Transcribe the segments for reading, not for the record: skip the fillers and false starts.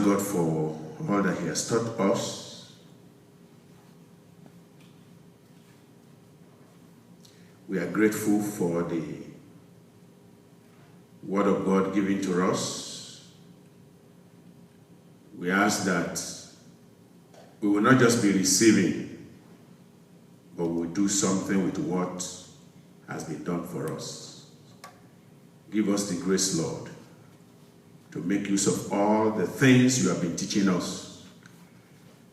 thank God for all that He has taught us. We are grateful for the Word of God given to us. We ask that we will not just be receiving, but we will do something with what has been done for us. Give us the grace, Lord, to make use of all the things you have been teaching us,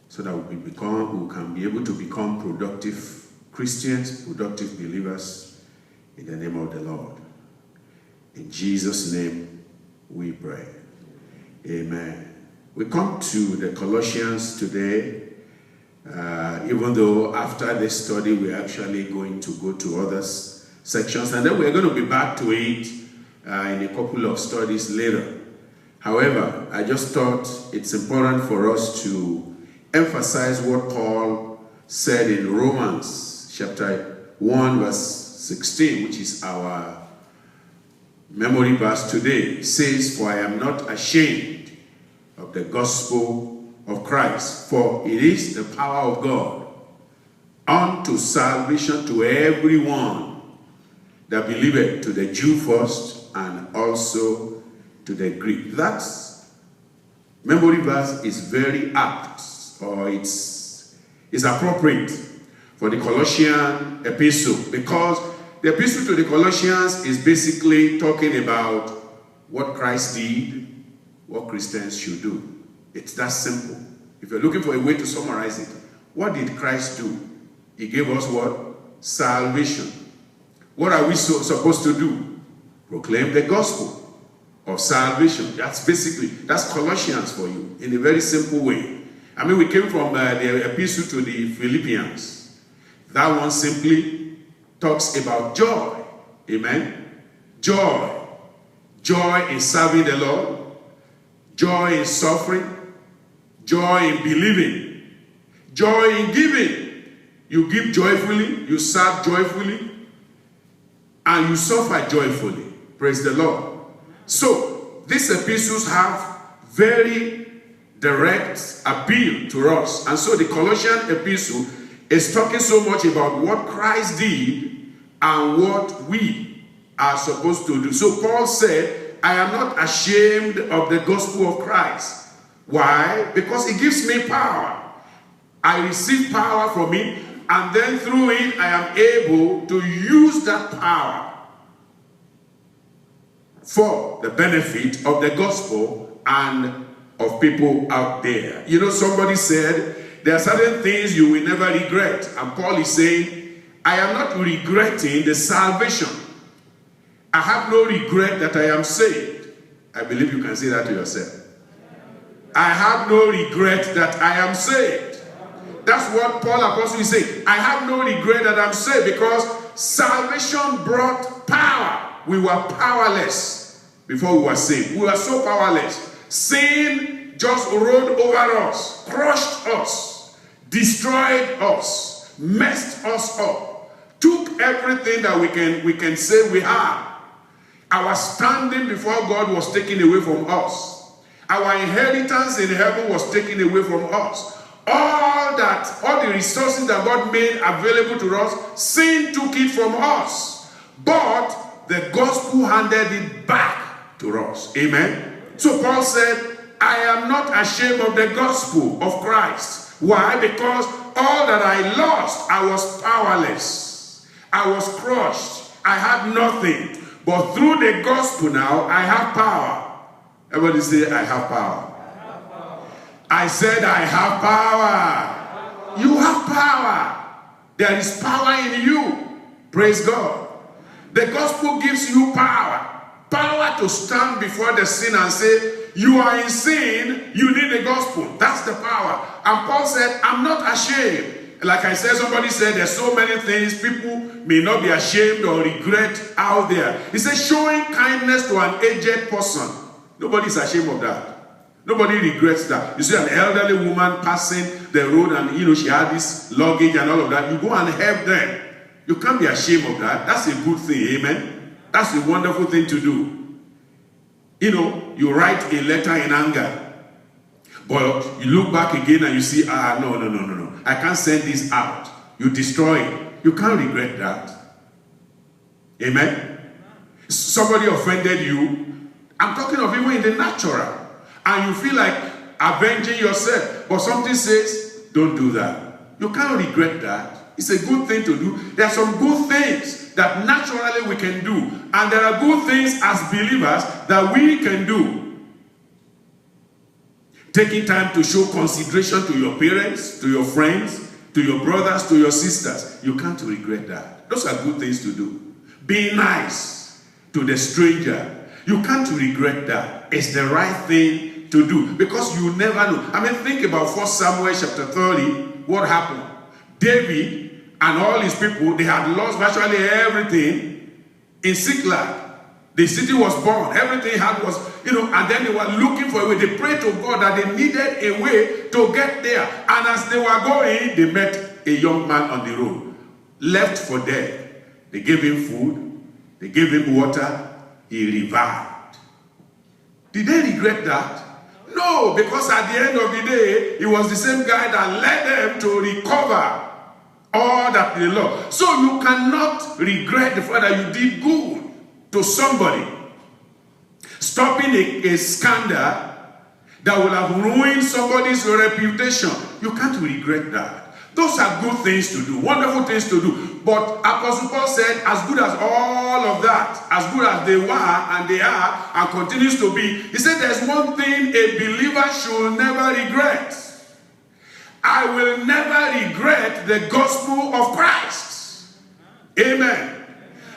so that we can be able to become productive Christians, productive believers in the name of the Lord. In Jesus' name we pray. Amen. We come to the Colossians today, even though after this study we're actually going to go to other sections, and then we're going to be back to it in a couple of studies later. However, I just thought it's important for us to emphasize what Paul said in Romans chapter 1 verse 16, which is our memory verse today. It says, "For I am not ashamed of the gospel of Christ, for it is the power of God unto salvation to everyone that believeth, to the Jew first, and also to the Greek." That memory verse is very apt, or it's appropriate for the Colossian epistle, because the epistle to the Colossians is basically talking about what Christ did, what Christians should do. It's that simple. If you're looking for a way to summarize it, what did Christ do? He gave us what? Salvation. What are we supposed to do? Proclaim the gospel of salvation. That's Colossians for you, in a very simple way. I mean, we came from the epistle to the Philippians. That one simply talks about joy. Amen? Joy. Joy in serving the Lord. Joy in suffering. Joy in believing. Joy in giving. You give joyfully, you serve joyfully, and you suffer joyfully. Praise the Lord. So, these epistles have very direct appeal to us. And so the Colossian epistle is talking so much about what Christ did and what we are supposed to do. So Paul said, "I am not ashamed of the gospel of Christ." Why? Because it gives me power. I receive power from it, and then through it I am able to use that power for the benefit of the gospel and of people out there. You know, somebody said, there are certain things you will never regret. And Paul is saying, I am not regretting the salvation. I have no regret that I am saved. I believe you can say that to yourself. I have no regret that I am saved. That's what Paul Apostle is saying. I have no regret that I'm saved, because salvation brought power. We were powerless before we were saved. We were so powerless. Sin just rolled over us, crushed us, destroyed us, messed us up, took everything that we can say we have. Our standing before God was taken away from us. Our inheritance in heaven was taken away from us. All the resources that God made available to us, sin took it from us. But the gospel handed it back to us. Amen? So Paul said, I am not ashamed of the gospel of Christ. Why? Because all that I lost, I was powerless. I was crushed. I had nothing. But through the gospel now, I have power. Everybody say, I have power. I said, I have power. You have power. There is power in you. Praise God. The gospel gives you power. Power to stand before the sin and say, you are in sin, you need the gospel. That's the power. And Paul said, I'm not ashamed. Like I said, somebody said, there's so many things people may not be ashamed or regret out there. He said, showing kindness to an aged person. Nobody is ashamed of that. Nobody regrets that. You see an elderly woman passing the road and, she had this luggage and all of that. You go and help them. You can't be ashamed of that. That's a good thing, amen? That's a wonderful thing to do. You write a letter in anger But you look back again and you see, no. I can't send this out. You destroy it. You can't regret that. Amen? Somebody offended you. I'm talking of even in the natural. And you feel like avenging yourself. But something says, don't do that. You can't regret that. It's a good thing to do. There are some good things that naturally we can do. And there are good things as believers that we can do. Taking time to show consideration to your parents, to your friends, to your brothers, to your sisters. You can't regret that. Those are good things to do. Being nice to the stranger. You can't regret that. It's the right thing to do. Because you never know. I mean, think about 1 Samuel chapter 30. What happened? David and all his people, they had lost virtually everything in Ziklag. The city was burned. Everything they had was, and then they were looking for a way. They prayed to God that they needed a way to get there. And as they were going, they met a young man on the road, left for dead. They gave him food. They gave him water. He revived. Did they regret that? No, because at the end of the day, it was the same guy that led them to recover all that they lost. So you cannot regret the fact that you did good to somebody. Stopping a scandal that will have ruined somebody's reputation. You can't regret that. Those are good things to do, wonderful things to do. But Apostle Paul said, as good as all of that, as good as they were and they are and continues to be, he said there's one thing a believer should never regret. I will never regret the gospel of Christ. Amen.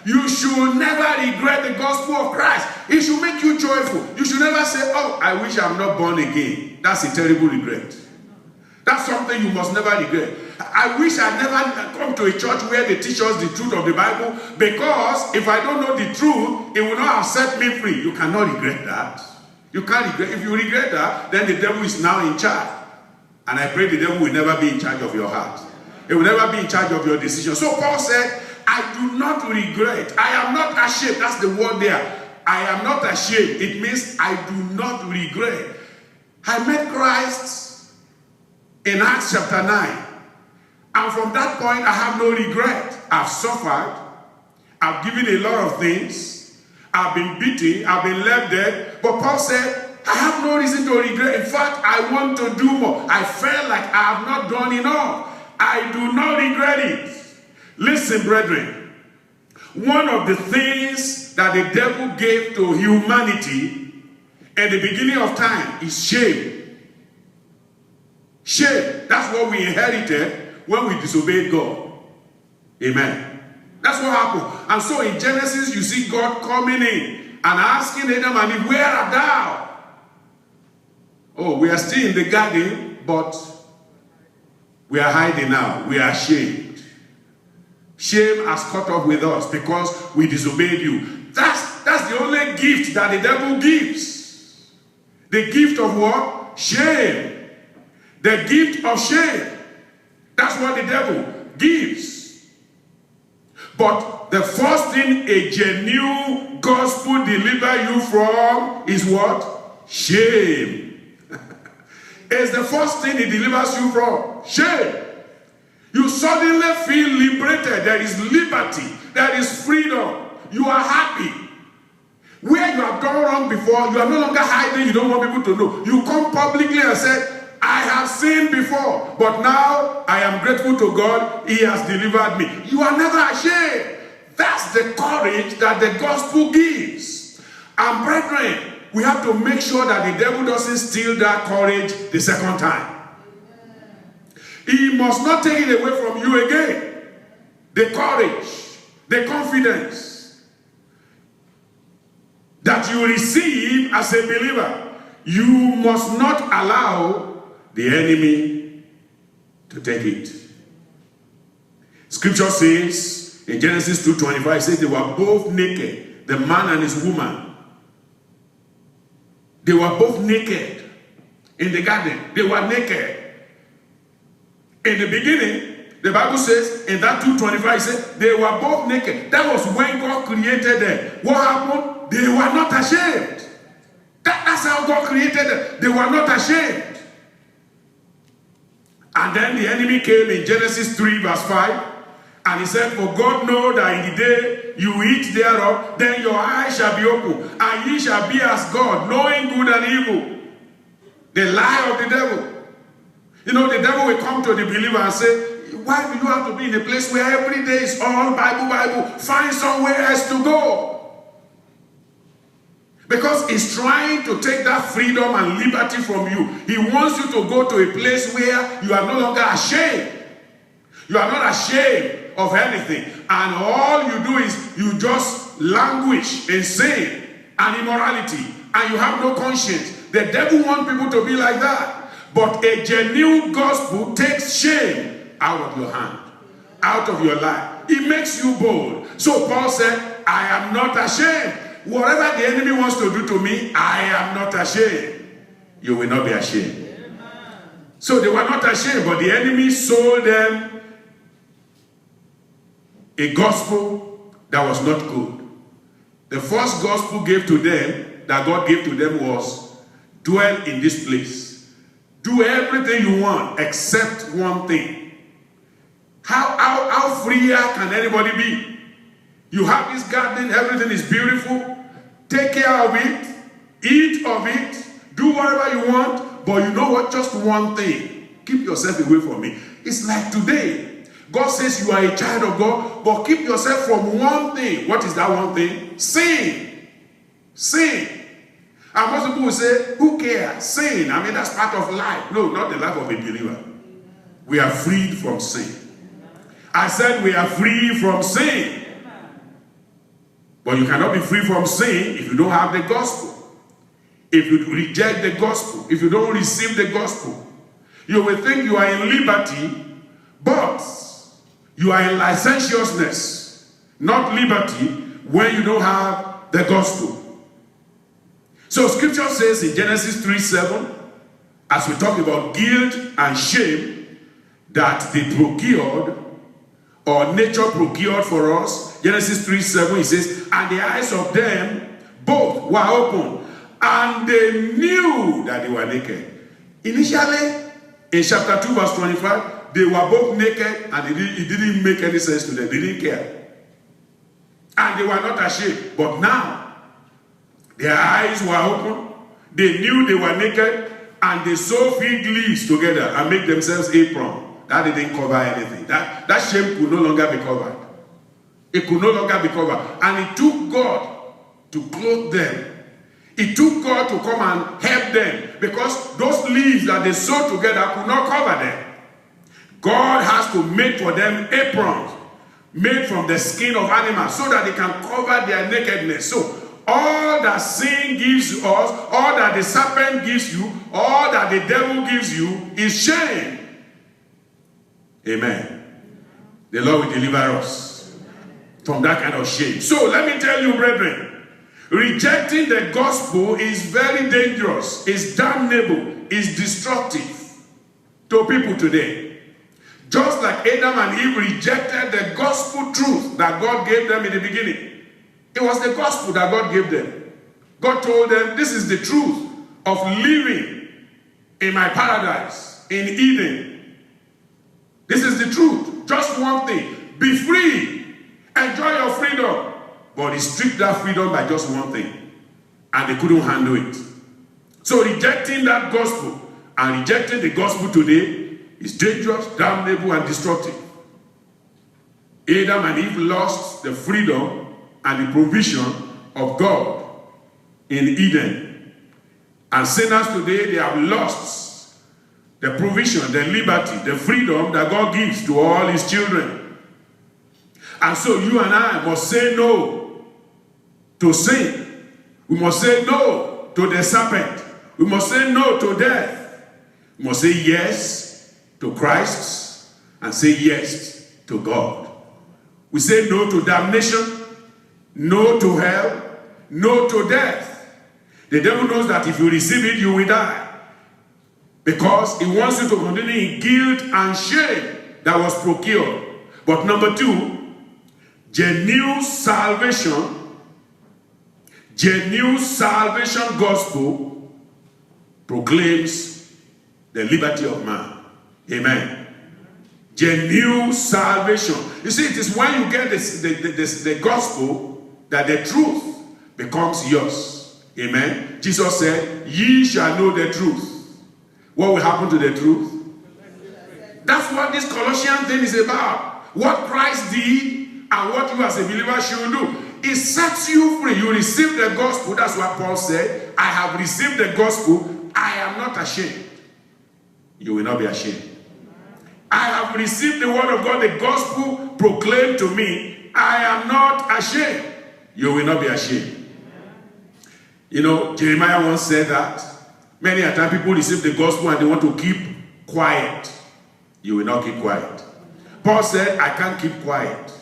You should never regret the gospel of Christ. It should make you joyful. You should never say, oh, I wish I'm not born again. That's a terrible regret. That's something you must never regret. I wish I'd never come to a church where they teach us the truth of the Bible, because if I don't know the truth, it will not have set me free. You cannot regret that. You can't regret. If you regret that, then the devil is now in charge. And I pray the devil will never be in charge of your heart. It will never be in charge of your decision. So Paul said, I do not regret. I am not ashamed. That's the word there. I am not ashamed. It means I do not regret. I met Christ in Acts chapter 9. And from that point, I have no regret. I've suffered. I've given a lot of things. I've been beaten. I've been left dead. But Paul said, I have no reason to regret. In fact, I want to do more. I felt like I have not done enough. I do not regret it. Listen, brethren. One of the things that the devil gave to humanity at the beginning of time is shame. Shame. That's what we inherited when we disobeyed God. Amen. That's what happened. And so in Genesis, you see God coming in and asking Adam and Eve, where art thou? Oh, we are still in the garden, but we are hiding now. We are ashamed. Shame has caught up with us because we disobeyed you. That's the only gift that the devil gives. The gift of what? Shame. The gift of shame. That's what the devil gives. But the first thing a genuine gospel delivers you from is what? Shame. It's the first thing it delivers you from. Shame. You suddenly feel liberated. There is liberty. There is freedom. You are happy. Where you have done wrong before, you are no longer hiding. You don't want people to know. You come publicly and say, I have sinned before, but now I am grateful to God. He has delivered me. You are never ashamed. That's the courage that the gospel gives. And brethren, we have to make sure that the devil doesn't steal that courage the second time. He must not take it away from you again. The courage, the confidence that you receive as a believer. You must not allow the enemy to take it. Scripture says in Genesis 2:25, it says they were both naked, the man and his woman. They were both naked in the garden. They were naked. In the beginning, the Bible says, in that 2:25, it says, they were both naked. That was when God created them. What happened? They were not ashamed. That's how God created them. They were not ashamed. And then the enemy came in Genesis 3 verse 5. And he said, for God know that in the day you eat thereof, then your eyes shall be open, and ye shall be as God, knowing good and evil. The lie of the devil. You know, the devil will come to the believer and say, why do you have to be in a place where every day is all Bible? Find somewhere else to go. Because he's trying to take that freedom and liberty from you. He wants you to go to a place where you are no longer ashamed. You are not ashamed of anything. And all you do is you just languish in sin and immorality. And you have no conscience. The devil wants people to be like that. But a genuine gospel takes shame out of your hand, out of your life. It makes you bold. So Paul said, I am not ashamed. Whatever the enemy wants to do to me, I am not ashamed. You will not be ashamed. So they were not ashamed, but the enemy sold them a gospel that was not good. The first gospel gave to them, that God gave to them, was dwell in this place. Do everything you want except one thing. How freer can anybody be? You have this garden, everything is beautiful. Take care of it, eat of it, do whatever you want, but you know what? Just one thing. Keep yourself away from me. It's like today. God says you are a child of God, but keep yourself from one thing. What is that one thing? Sin. Sin. And most people will say, who cares? Sin. I mean, that's part of life. No, not the life of a believer. We are freed from sin. I said we are free from sin. But you cannot be free from sin if you don't have the gospel. If you reject the gospel, if you don't receive the gospel, you will think you are in liberty, but you are in licentiousness, not liberty, when you don't have the gospel. So scripture says in Genesis 3:7, as we talk about guilt and shame that they procured, or nature procured for us, Genesis 3:7, it says, and the eyes of them both were open, and they knew that they were naked. Initially, in chapter 2, verse 25, they were both naked, and it didn't make any sense to them. They didn't care. And they were not ashamed. But now, their eyes were open, they knew they were naked, and they sew fig leaves together and make themselves apron. That didn't cover anything. That shame could no longer be covered. It could no longer be covered. And it took God to clothe them. It took God to come and help them, because those leaves that they sewed together could not cover them. God has to make for them aprons made from the skin of animals so that they can cover their nakedness. So all that sin gives us, all that the serpent gives you, all that the devil gives you is shame. Amen. The Lord will deliver us from that kind of shame. So let me tell you, brethren, rejecting the gospel is very dangerous, is damnable, is destructive to people today. Just like Adam and Eve rejected the gospel truth that God gave them in the beginning. It was the gospel that God gave them. God told them, this is the truth of living in my paradise, in Eden. This is the truth. Just one thing. Be free. Enjoy your freedom. But he stripped that freedom by just one thing. And they couldn't handle it. So rejecting that gospel and rejecting the gospel today is dangerous, damnable, and destructive. Adam and Eve lost the freedom and the provision of God in Eden. And sinners today, they have lost the provision, the liberty, the freedom that God gives to all his children. And so you and I must say no to sin. We must say no to the serpent. We must say no to death. We must say yes to Christ and say yes to God. We say no to damnation, no to hell, no to death. The devil knows that if you receive it, you will die. Because he wants you to continue in guilt and shame that was procured. But number two, genuine salvation gospel proclaims the liberty of man. Amen. Genuine salvation. You see, it is when you get the gospel that the truth becomes yours. Amen. Jesus said, ye shall know the truth. What will happen to the truth? That's what this Colossian thing is about. What Christ did and what you as a believer should do. It sets you free. You receive the gospel. That's what Paul said. I have received the gospel. I am not ashamed. You will not be ashamed. I have received the word of God, the gospel proclaimed to me. I am not ashamed. You will not be ashamed. You know, Jeremiah once said that. Many a time people receive the gospel and they want to keep quiet. You will not keep quiet. Paul said, I can't keep quiet.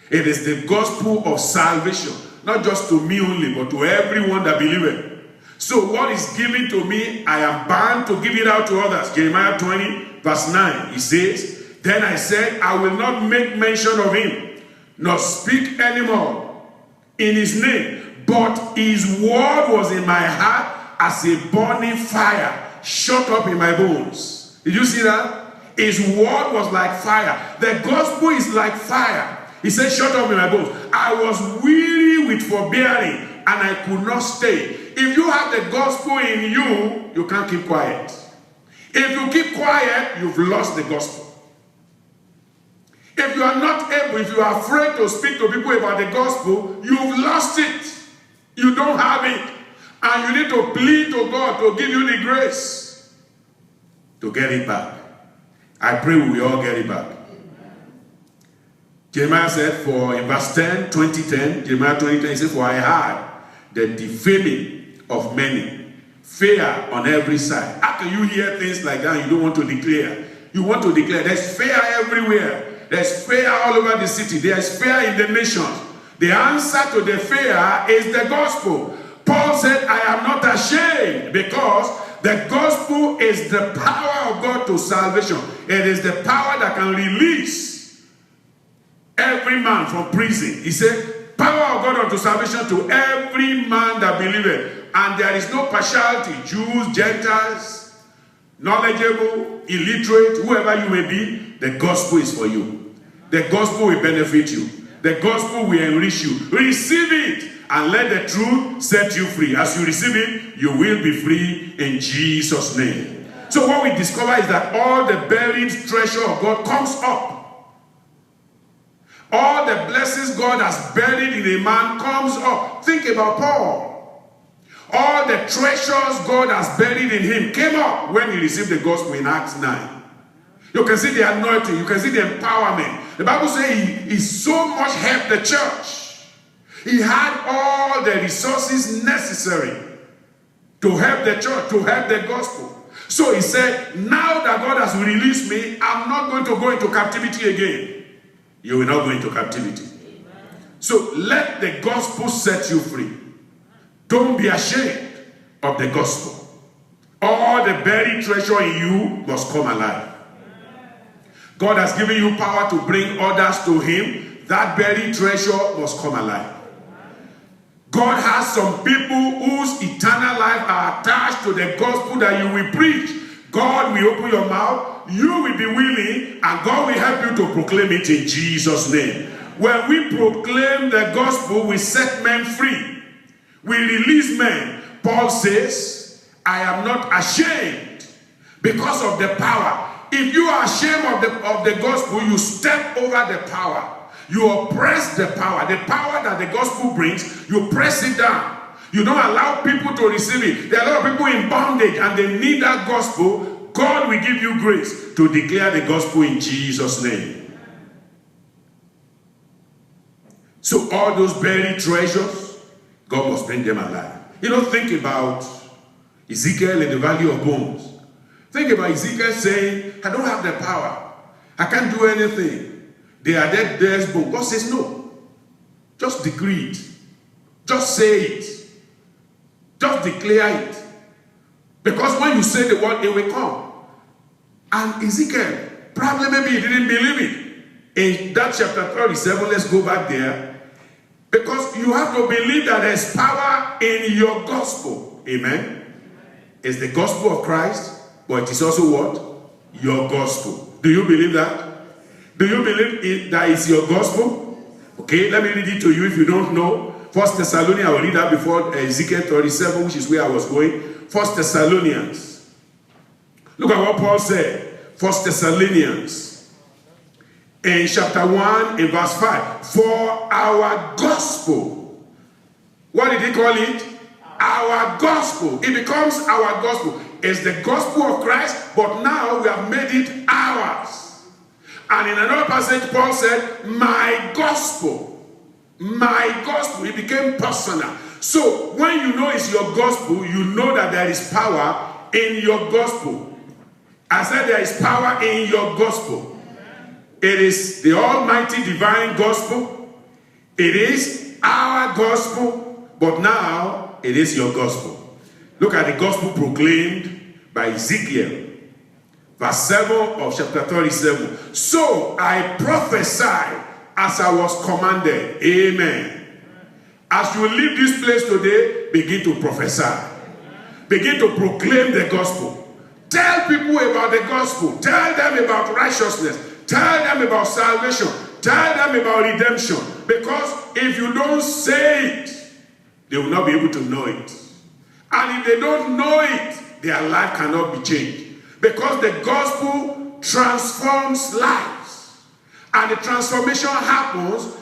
It is the gospel of salvation, not just to me only, but to everyone that believeth. So what is given to me, I am bound to give it out to others. Jeremiah 20, verse 9, he says, then I said, I will not make mention of him, nor speak anymore in his name, but his word was in my heart as a burning fire, shut up in my bones. Did you see that? His word was like fire. The gospel is like fire. He said, shut up in my bones. I was weary with forbearing, and I could not stay. If you have the gospel in you, you can't keep quiet. If you keep quiet, you've lost the gospel. If you are not able, if you are afraid to speak to people about the gospel, you've lost it. You don't have it. And you need to plead to God to give you the grace to get it back. I pray we will all get it back. Jeremiah said, in verse 10, 2010, Jeremiah 2010, he said, for I heard the defaming of many, fear on every side. How can you hear things like that and you don't want to declare? You want to declare. There's fear everywhere. There's fear all over the city. There's fear in the nations. The answer to the fear is the gospel. Paul said, I am not ashamed, because the gospel is the power of God to salvation. It is the power that can release every man from prison. He said, power of God unto salvation to every man that believeth. And there is no partiality. Jews, Gentiles, knowledgeable, illiterate, whoever you may be, the gospel is for you. The gospel will benefit you. The gospel will enrich you. Receive it and let the truth set you free. As you receive it, you will be free in Jesus' name. So what we discover is that all the buried treasure of God comes up. All the blessings God has buried in a man comes up. Think about Paul. All the treasures God has buried in him came up when he received the gospel in Acts 9. You can see the anointing. You can see the empowerment. The Bible says he so much helped the church. He had all the resources necessary to help the church, to help the gospel. So he said, now that God has released me, I'm not going to go into captivity again. You will not go into captivity. Amen. So let the gospel set you free. Don't be ashamed of the gospel. All the buried treasure in you must come alive. God has given you power to bring others to him. That buried treasure must come alive. God has some people whose eternal life are attached to the gospel that you will preach. God will open your mouth, you will be willing, and God will help you to proclaim it in Jesus' name. When we proclaim the gospel, we set men free. We release men. Paul says, I am not ashamed because of the power. If you are ashamed of the gospel, you step over the power. You oppress the power. The power that the gospel brings, you press it down. You don't allow people to receive it. There are a lot of people in bondage and they need that gospel. God will give you grace to declare the gospel in Jesus' name. So all those buried treasures, God must bring them alive. You know, think about Ezekiel in the valley of bones. Think about Ezekiel saying, I don't have the power. I can't do anything. They are dead, there's bones. God says, no. Just decree it. Just say it. Just declare it. Because when you say the word, it will come. And Ezekiel, probably maybe he didn't believe it. In that chapter 37, let's go back there. Because you have to believe that there's power in your gospel. Amen. It's the gospel of Christ, but it is also what? your gospel. Do you believe that? Do you believe that is your gospel? Okay, let me read it to you if you don't know. 1 Thessalonians, I will read that before Ezekiel 37, which is where I was going. 1 Thessalonians. Look at what Paul said. 1 Thessalonians. In chapter 1, in verse 5. For our gospel. What did he call it? Our gospel. It becomes our gospel. It's the gospel of Christ, but now we have made it ours. And in another passage, Paul said, my gospel. My gospel. It became personal. So, when you know it's your gospel, you know that there is power in your gospel. I said there is power in your gospel. It is the almighty divine gospel. It is our gospel, but now it is your gospel. Look at the gospel proclaimed by Ezekiel. Verse 7 of chapter 37. So I prophesied as I was commanded. Amen. As you leave this place today, begin to prophesy. Begin to proclaim the gospel. Tell people about the gospel. Tell them about righteousness. Tell them about salvation. Tell them about redemption. Because if you don't say it, they will not be able to know it. And if they don't know it, their life cannot be changed. Because the gospel transforms lives. And the transformation happens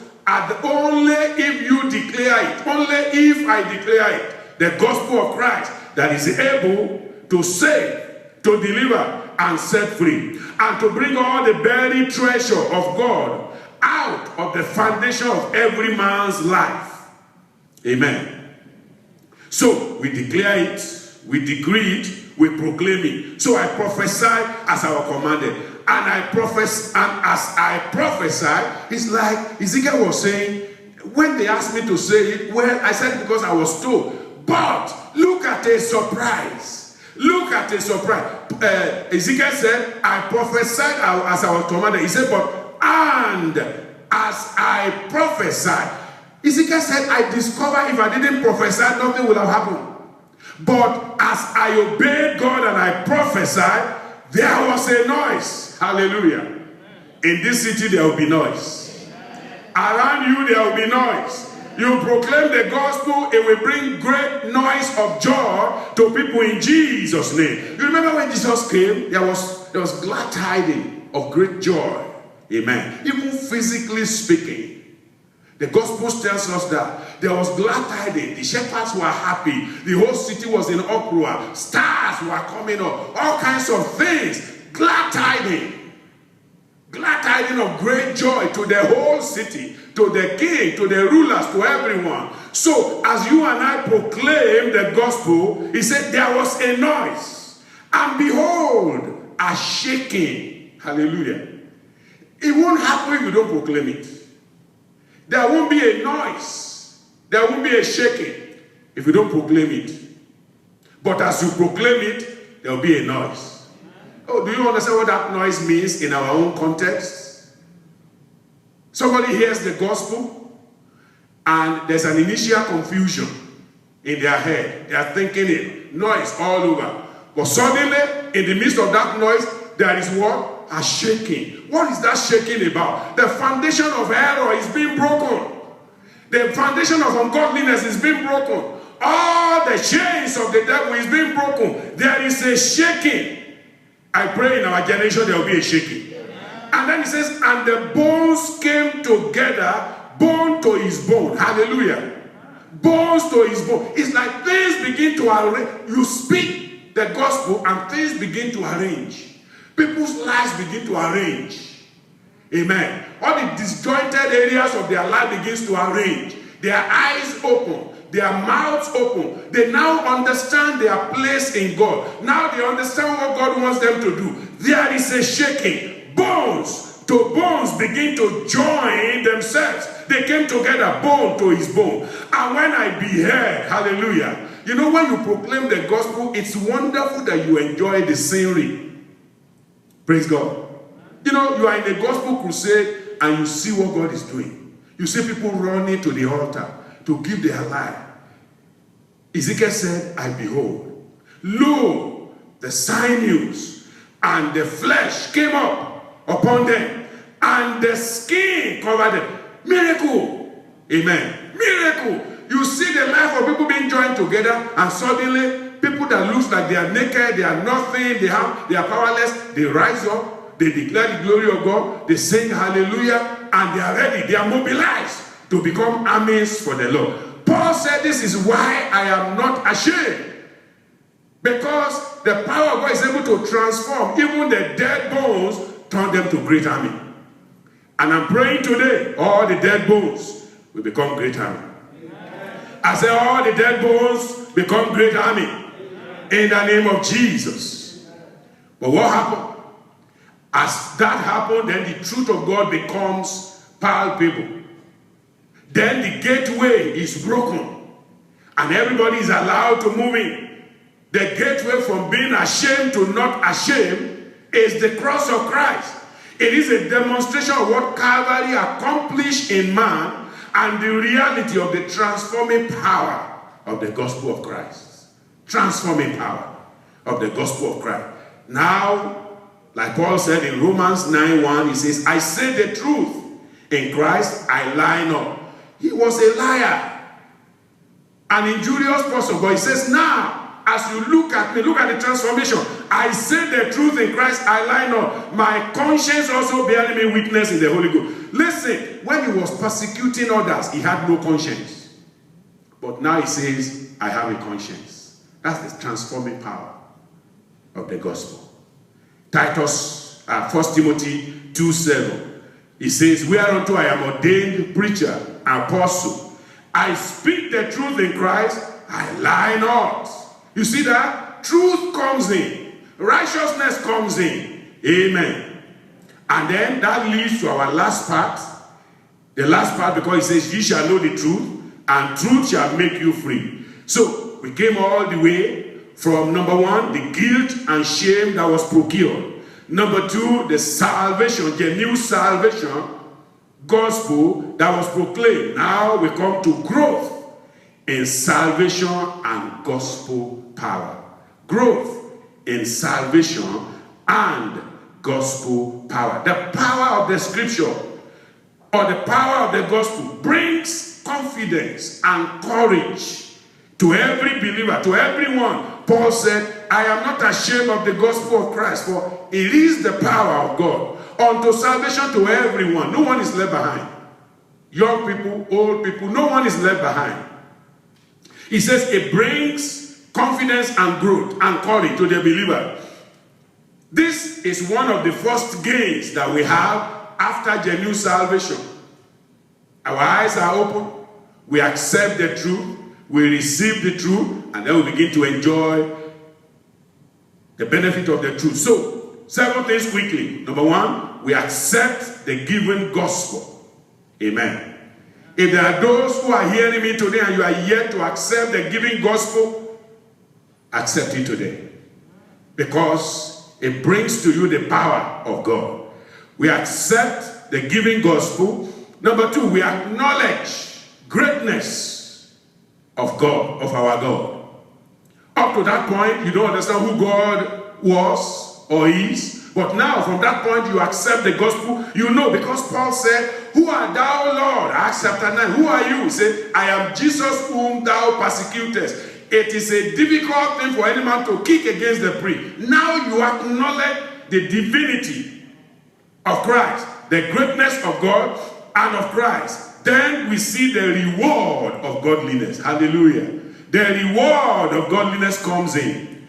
only if you declare it. Only if I declare it. The gospel of Christ that is able to save, to deliver, and set free. And to bring all the buried treasure of God out of the foundation of every man's life. Amen. So we declare it, we decree it, we proclaim it. So I prophesy as I was commanded. And as I prophesy, it's like Ezekiel was saying, when they asked me to say it, well, I said because I was told. But look at a surprise. Look at a surprise. Ezekiel said, I prophesied as I was commanded. He said, and as I prophesied, Ezekiel said, I discovered if I didn't prophesy, nothing would have happened. But as I obeyed God and I prophesied, there was a noise. Hallelujah. In this city, there will be noise. Around you, there will be noise. You proclaim the gospel, it will bring great noise of joy to people in Jesus' name. You remember when Jesus came, there was glad tidings of great joy. Amen. Even physically speaking. The gospel tells us that there was glad tidings. The shepherds were happy. The whole city was in uproar. Stars were coming up. All kinds of things. Glad tidings. Glad tidings of great joy to the whole city, to the king, to the rulers, to everyone. So, as you and I proclaim the gospel, he said there was a noise. And behold, a shaking. Hallelujah. It won't happen if you don't proclaim it. There won't be a noise. There won't be a shaking if you don't proclaim it. But as you proclaim it, there will be a noise. Oh, do you understand what that noise means in our own context? Somebody hears the gospel and there's an initial confusion in their head. They are thinking it, noise all over. But suddenly, in the midst of that noise, there is what? A shaking. What is that shaking about? The foundation of error is being broken. The foundation of ungodliness is being broken. All the chains of the devil is being broken. There is a shaking. I pray in our generation there will be a shaking. And then he says, and the bones came together, bone to his bone. Hallelujah. Bones to his bone. It's like things begin to arrange. You speak the gospel and things begin to arrange. People's lives begin to arrange. Amen. All the disjointed areas of their life begins to arrange. Their eyes open. Their mouths open. They now understand their place in God. Now they understand what God wants them to do. There is a shaking. Bones to bones begin to join themselves. They came together, bone to his bone. And when I beheld, hallelujah. You know, when you proclaim the gospel, it's wonderful that you enjoy the scenery. Praise God. You know, you are in a gospel crusade and you see what God is doing. You see people running to the altar to give their life. Ezekiel said, I behold, lo, the sinews and the flesh came up upon them, and the skin covered them. Miracle. Amen. Miracle. You see the life of people being joined together, and suddenly people that look like they are naked, they are nothing, they are powerless, they rise up, they declare the glory of God, they sing hallelujah, and they are ready, they are mobilized to become armies for the Lord. Paul said, this is why I am not ashamed. Because the power of God is able to transform even the dead bones, turn them to great army. And I'm praying today, all the dead bones will become great army. Amen. I say all the dead bones become great army. Amen. In the name of Jesus. Amen. But what happened? As that happened, then the truth of God becomes palpable. Then the gateway is broken, and everybody is allowed to move in. The gateway from being ashamed to not ashamed is the cross of Christ. It is a demonstration of what Calvary accomplished in man and the reality of the transforming power of the gospel of Christ. Transforming power of the gospel of Christ. Now, like Paul said in Romans 9:1, he says, I say the truth. In Christ, I lie not. He was a liar, an injurious person. But he says, now, as you look at me, look at the transformation. I say the truth in Christ, I lie not. My conscience also bearing me witness in the Holy Ghost. Listen, when he was persecuting others, he had no conscience. But now he says, I have a conscience. That's the transforming power of the gospel. Titus, 1 Timothy 2:7. He says, whereunto I am ordained preacher, apostle. I speak the truth in Christ, I lie not. You see that? Truth comes in. Righteousness comes in. Amen. And then that leads to our last part. The last part, because it says, ye shall know the truth, and truth shall make you free. So, we came all the way from number 1, the guilt and shame that was procured. Number 2, the salvation, the new salvation gospel that was proclaimed. Now we come to growth in salvation and gospel power. Growth in salvation and gospel power. The power of the scripture or the power of the gospel brings confidence and courage to every believer, to everyone. Paul said, I am not ashamed of the gospel of Christ, for it is the power of God unto salvation to everyone. No one is left behind. Young people, old people, no one is left behind. He says it brings confidence and growth and courage to the believer. This is one of the first gains that we have after genuine salvation. Our eyes are open. We accept the truth. We receive the truth. And then we begin to enjoy the benefit of the truth. So, several things quickly. Number 1, we accept the given gospel. Amen. If there are those who are hearing me today and you are yet to accept the giving gospel, accept it today. Because it brings to you the power of God. We accept the giving gospel. Number 2, we acknowledge greatness of God, of our God. Up to that point, you don't understand who God was or is. But now, from that point, you accept the gospel. You know, because Paul said, who art thou, Lord? Acts chapter 9. Who are you? He said, I am Jesus whom thou persecutest. It is a difficult thing for any man to kick against the prick. Now you acknowledge the divinity of Christ, the greatness of God and of Christ. Then we see the reward of godliness. Hallelujah. The reward of godliness comes in.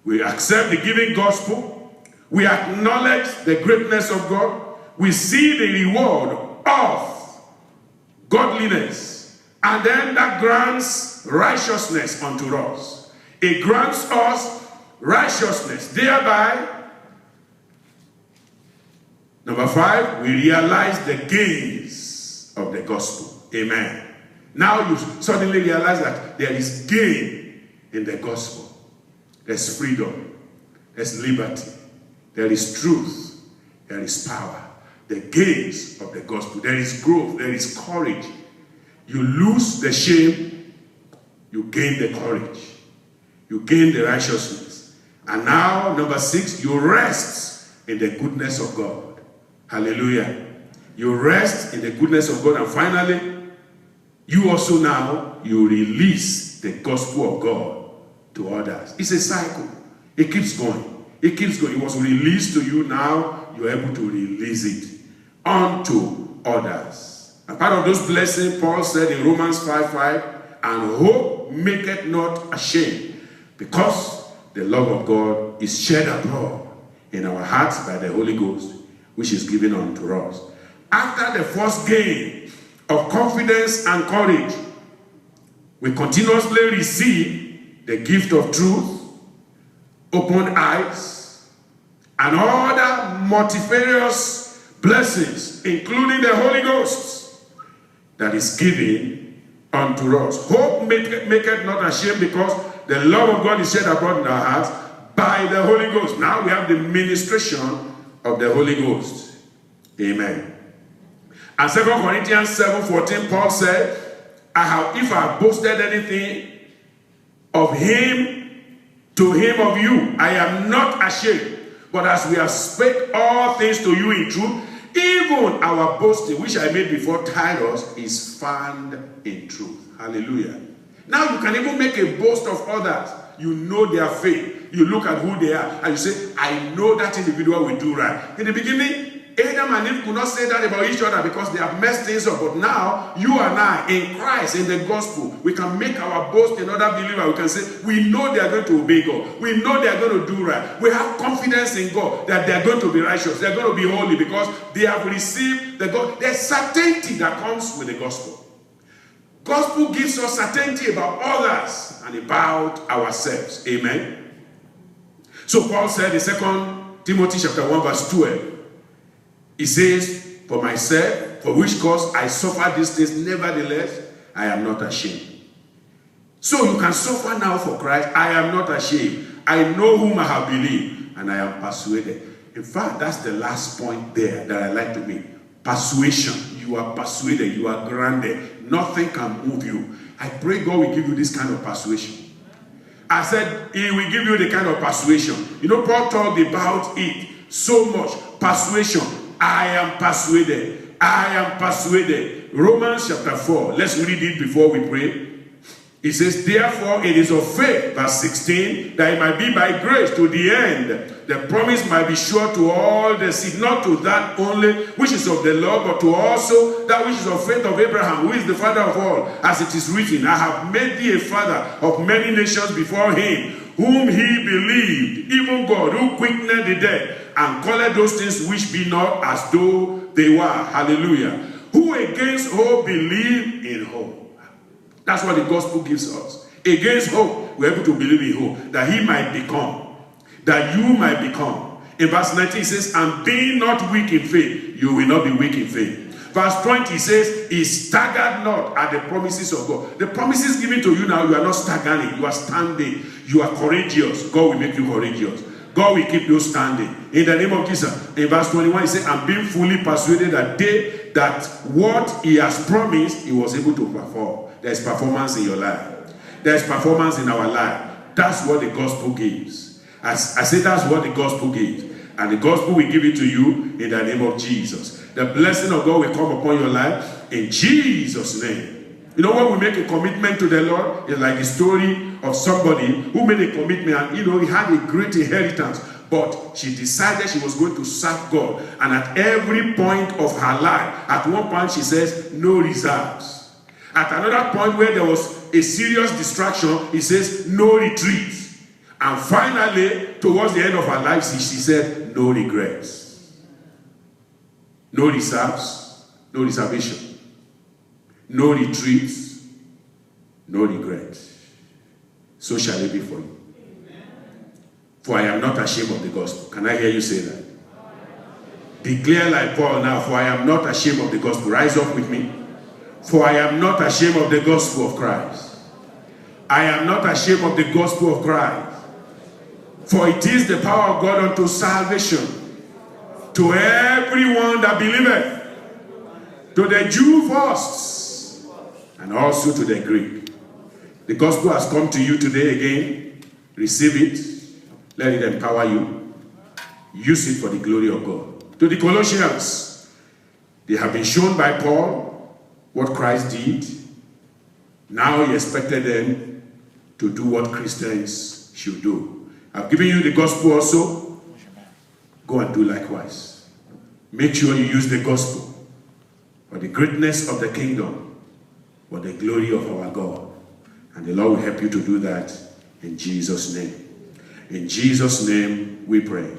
We accept the giving gospel. We acknowledge the greatness of God. We see the reward of godliness. And then that grants righteousness unto us. It grants us righteousness. Thereby, number 5, we realize the gains of the gospel. Amen. Now you suddenly realize that there is gain in the gospel. There's freedom. There's liberty. There is truth. There is power. The gains of the gospel. There is growth. There is courage. You lose the shame. You gain the courage. You gain the righteousness. And now, number 6, you rest in the goodness of God. Hallelujah. You rest in the goodness of God. And finally, you also now, you release the gospel of God to others. It's a cycle. It keeps going. It keeps going. It was released to you. Now, you're able to release it unto others. And part of those blessings, Paul said in Romans 5:5, and hope maketh not ashamed, because the love of God is shed abroad in our hearts by the Holy Ghost, which is given unto us. After the first gain of confidence and courage, we continuously receive the gift of truth, open eyes, and other multifarious blessings, including the Holy Ghost that is given unto us. Hope maketh not ashamed, because the love of God is shed abroad in our hearts by the Holy Ghost. Now we have the ministration of the Holy Ghost. Amen. And 2 Corinthians 7:14, Paul said, if I have boasted anything of him, to him of you, I am not ashamed. But as we have spake all things to you in truth, even our boasting, which I made before Titus, is found in truth. Hallelujah. Now you can even make a boast of others. You know their faith. You look at who they are and you say, I know that individual will do right. In the beginning, Adam and Eve could not say that about each other because they have messed things up. But now, you and I, in Christ, in the gospel, we can make our boast in other believers. We can say, we know they are going to obey God. We know they are going to do right. We have confidence in God that they are going to be righteous. They are going to be holy because they have received the God. There's certainty that comes with the gospel. Gospel gives us certainty about others and about ourselves. Amen. So Paul said in 2 Timothy chapter 1 verse 12, he says, for myself, for which cause I suffer these things, nevertheless, I am not ashamed. So you can suffer now for Christ. I am not ashamed. I know whom I have believed, and I am persuaded. In fact, that's the last point there that I like to make. Persuasion. You are persuaded. You are grounded. Nothing can move you. I pray God will give you this kind of persuasion. I said, He will give you the kind of persuasion. You know, Paul talked about it so much. Persuasion. I am persuaded. I am persuaded. Romans chapter 4. Let's read it before we pray. It says, therefore it is of faith, verse 16, that it might be by grace to the end. The promise might be sure to all the seed, not to that only which is of the law, but to also that which is of faith of Abraham, who is the father of all. As it is written, I have made thee a father of many nations before him, whom he believed, even God, who quickened the dead, and called those things which be not as though they were. Hallelujah. Who against hope believe in hope. That's what the gospel gives us. Against hope, we're able to believe in hope, that he might become, that you might become. In verse 19 it says, and being not weak in faith, you will not be weak in faith. Verse 20 says, he staggered not at the promises of God. The promises given to you now, you are not staggering, you are standing. You are courageous. God will make you courageous. God will keep you standing. In the name of Jesus. In verse 21, he said, and being fully persuaded that what he has promised, he was able to perform. There's performance in your life. There's performance in our life. That's what the gospel gives. I say that's what the gospel gives. And the gospel will give it to you in the name of Jesus. The blessing of God will come upon your life in Jesus' name. You know, when we make a commitment to the Lord, it's like the story of somebody who made a commitment and, he had a great inheritance. But she decided she was going to serve God. And at every point of her life, at one point she says, no reserves. At another point where there was a serious distraction, he says, no retreat. And finally, towards the end of her life, she said, no regrets. No reserves, no reservation. No retreats, no regrets. So shall it be for you. For I am not ashamed of the gospel. Can I hear you say that? Declare like Paul now, for I am not ashamed of the gospel. Rise up with me. For I am not ashamed of the gospel of Christ. I am not ashamed of the gospel of Christ. For it is the power of God unto salvation to everyone that believeth, to the Jew first, and also to the Greek. The gospel has come to you today again. Receive it. Let it empower you. Use it for the glory of God. To the Colossians, they have been shown by Paul what Christ did. Now he expected them to do what Christians should do. I've given you the gospel also. Go and do likewise. Make sure you use the gospel for the greatness of the kingdom, for the glory of our God. And the Lord will help you to do that in Jesus' name. In Jesus' name we pray.